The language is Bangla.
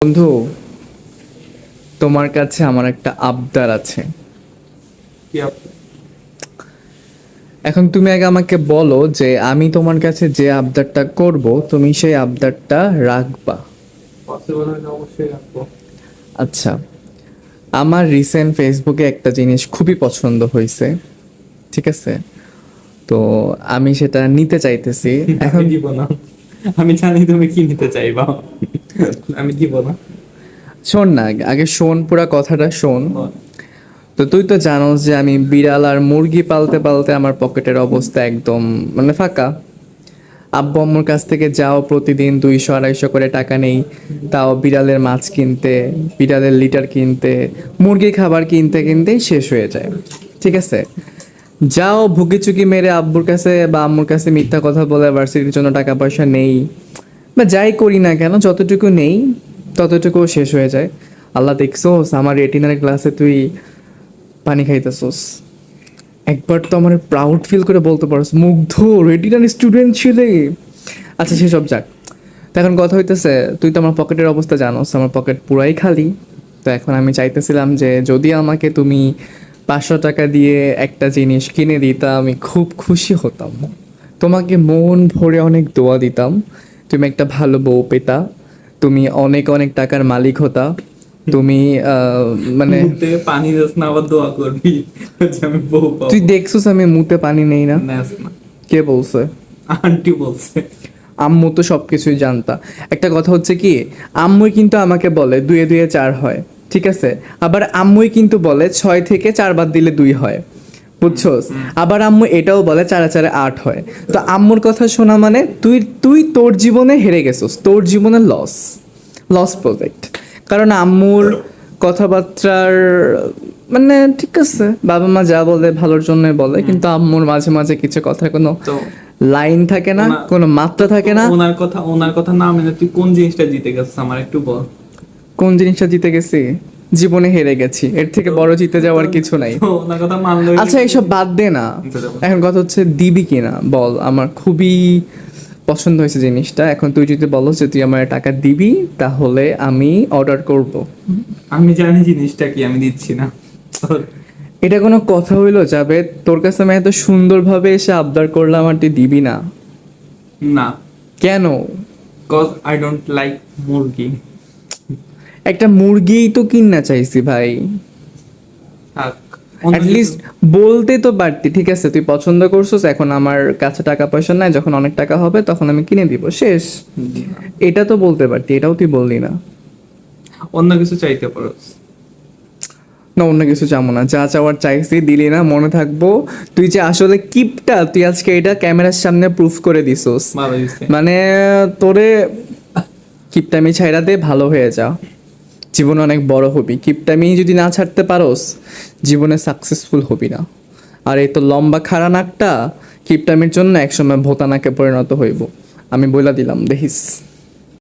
বন্ধু, তোমার কাছে আমার একটা আবদার আছে। কি আপ- এখন তুমি আগে আমাকে বলো যে আমি তোমার কাছে যে আবদারটা করব তুমি সেই আবদারটা রাখবা। পসিবল হলে অবশ্যই রাখবো। আচ্ছা, আমার রিসেন্ট ফেসবুকে একটা জিনিস খুবই পছন্দ হয়েছে, ঠিক আছে? তো আমি সেটা নিতে চাইতেছি আমি এখন। দিব না। আমি জানি তুমি কি নিতে চাইবা। আমি দিব না। শোন না, আগে শোন, পুরা কথাটা শোন। তো তুই তো জানোস যে আমি বিড়াল আর মুরগি পালতে পালতে আমার পকেটের অবস্থা একদম মানে ফাঁকা। আব্বু আম্মুর কাছ থেকে যাও প্রতিদিন 200-250 করে টাকা নেই, তাও বিড়ালের মাছ কিনতে, বিড়ালের লিটার কিনতে, মুরগির খাবার কিনতে কিনতেই শেষ হয়ে যায়, ঠিক আছে? যাও ভুগিচুকি মেরে আব্বুর কাছে বা আম্মুর কাছে মিথ্যা কথা বলে ভার্সিটির জন্য টাকা পয়সা নেই, বা যাই করি না কেন যতটুকু নেই ততটুকু শেষ হয়ে যায়। আল্লাহ দেখছোস আমার রেটিনার ক্লাসে তুই পানি খাইতেছোস, একবার তো আমার প্রাউড ফিল করে বলতে পারস মুগ্ধ রেটিনাল স্টুডেন্ট ছিলে। আচ্ছা সেসব যাক, তো এখন কথা হইতেছে, তুই তো আমার পকেটের অবস্থা জানোস, আমার পকেট পুরাই খালি। তো এখন আমি চাইতেছিলাম যে যদি আমাকে তুমি 500 টাকা দিয়ে একটা জিনিস কিনে দিতা আমি খুব খুশি হতাম, তোমাকে মন ভরে অনেক দোয়া দিতাম, তুমি একটা ভালো বউ পেতা, তুমি অনেক অনেক টাকার মালিক হতা, তুমি মানে মুখ থেকে পানি যাস না, আবার দোয়া করবি যে আমি বউ পাবো। তুই দেখছিস আমি মুতে পানি নেই না? নেস না। কে বলছে? আন্টি বলছে। আম্মু তো সবকিছুই জানতা। একটা কথা হচ্ছে কি, আম্মুই কিন্তু আমাকে বলে 2 2 4 হয়, ঠিক আছে? আবার আম্মুই কিন্তু বলে 6 থেকে 4 বাদ দিলে 2 হয়, বুঝছোস? আবার আম্মু এটাও বলে 4 4 8 হয়। তো আম্মুর কথা শোনা মানে তুই তুই তোর জীবনে হেরে গেছিস, তোর জীবনে লস, লস প্রজেক্ট। কারণ আম্মুর কথাবার্তার মানে ঠিক আছে, বাবা মা যা বলে ভালোর জন্যই বলে, কিন্তু আম্মুর মাঝে মাঝে কিছু কথা কোনো তো লাইন থাকে না, ওনা- কোনো মাত্রা থাকে না। ওনার কথা না মেনে তুই কোন জিনিসটা জিতে গেছিস আমার একটু বল। কোন জিনিসটা জিতে গেছি? জীবনে হেরে গেছি, এর থেকে বড় জিতে যাওয়ার কিছু নাই। তো ওনার কথা মানলো। আচ্ছা এইসব বাদ দে না, এখন কথা হচ্ছে দিবি কিনা বল। আমার খুবই পছন্দ হয়েছে জিনিসটা, এখন তুই যদি বলো যে তুই আমার টাকা দিবি তাহলে আমি অর্ডার করব। আমি জানি জিনিসটা কি, আমি দিচ্ছি না। এটা কোনো কথা হইলো যাবে? তোর কাছে আমি এত সুন্দরভাবে এসে আবদার করলাম আর তুই দিবি না না, কেন? কজ আই ডোন্ট লাইক মুরগি। একটা মুরগিই তো কিনা চাইছি ভাই, থাক, অন্য অ্যাটলিস্ট বলতে তো পারতি ঠিক আছে তুই পছন্দ করছিস, এখন আমার কাছে টাকা পয়সা নাই, যখন অনেক টাকা হবে তখন আমি কিনে দিব, শেষ। এটা তো বলতে পারতি, এটাও তুই বললি না। অন্য কিছু চাইতে পারো। না অন্য কিছু চাবো না, যা চাওয়ার চাইছি দিলি না, মনে থাকবো। তুই যে আসলে কিপটা, তুই আজকে এটা ক্যামেরার সামনে প্রুফ করে দিছস। ভালো হয়েছে। মানে তোরে কিপটামি ছাইড়া দে, ভালো হয়ে যা, জীবনে অনেক বড় হবি। কিপটামি যদি না ছাড়তে পারোস জীবনে সাকসেসফুল হবি না। আর এই তো লম্বা খাড়া নাকটা কিপটামির জন্য একসময় ভোতা নাকে পরিণত হইব, আমি বইলা দিলাম, দেখিস।